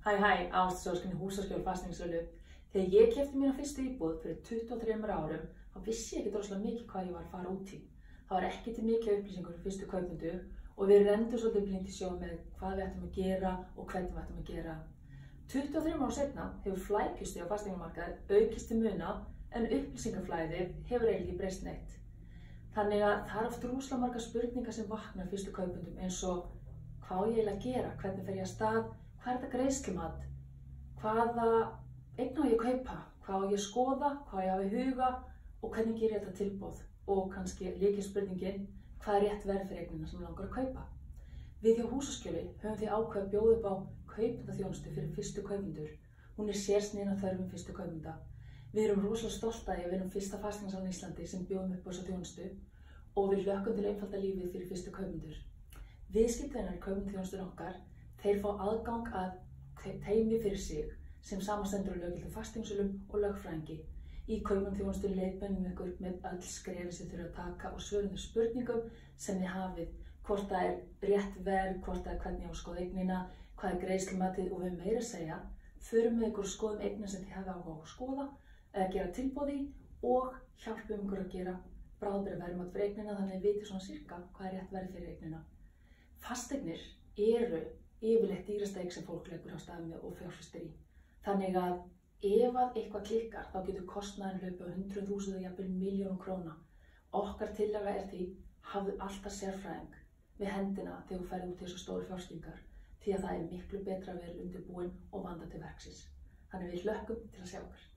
Hæ, Ástsóskinni húsaskjól fasteignasölu. Þegar ég keypti mína fyrstu íbúð fyrir 23 árum, þá vissi ég ekki droslega mikið hvað ég var að fara út í. Það var ekki til mikið upplýsingur fyrir fyrstu kaupendur og við renndu svolítið blint í sjó með hvað við ættum að gera og hvernig við ættum að gera. 23 árum seinna hefur flækjustig á fasteignamarkaði aukist til muna en upplýsingaflæðið hefur eiginlega ekki breyst neitt. Þannig að það er oft rosalega margar spurningar sem vakna fyrstu kaupendum eins og hvað á ég eiginlega að gera, hvernig fer ég af stað, hvað er þetta greiðslumat, hvaða eign á ég að kaupa, hvað á ég að skoða, hvað á ég að hafa í huga og hvernig ger ég þetta tilboð og kannski lykilspurningin, hvað er rétt verð fyrir eignina sem langar að kaupa. Við hjá Húsaskjóli höfum því ákveðið að bjóða upp á kaupendaþjónustu fyrir fyrstu kaupendur. Hún er sérsniðin að þörfum fyrstu kaupenda. Við erum rosalega stolt að við erum fyrsta fasteignasalan í Íslandi sem bjóðum upp á þessa þjónustu og við hlökkum til að einfalda lífið fyrir fyrstu kaupendur. Viðskiptavinar í kaupendaþjónustunni okkar, þeir fá aðgang að teymi fyrir sig sem samanstendur af löggiltum fasteignasölum og lögfræðingi. Í kaupendaþjónustunni leiðbeinum við ykkur með öll skrefi sem þurfa að taka og svörum þau spurningum sem þið hafið, hvort það er rétt verð, hvort það er hvernig ég á að skoða eignina, hvað er greiðslumatið og við meira að segja, förum með ykkur að skoðum eignina sem þið hafið áhuga á að skoða, eða gera tilboð í og hjálpum ykkur að gera bráðabirgðaverðmat fyrir eignina þannig að þið vitið svona sirka hvað er rétt verð fyrir eignina. Fasteignir eru yfirleitt dýrasta eign sem fólk leggur á stað með og fjárfestir í. Þannig að ef að eitthvað klikkar þá getur kostnaðurinn hlaupið á 100.000 eða jafnvel milljónum króna. Okkar tillaga er því hafðu alltaf sérfræðing við hendina þegar þú ferð út í þessu stóru fjárfestingar því að það er miklu betra að vera undirbúin og vanda til verksins. Þannig við hlökkum til að sjá okkur.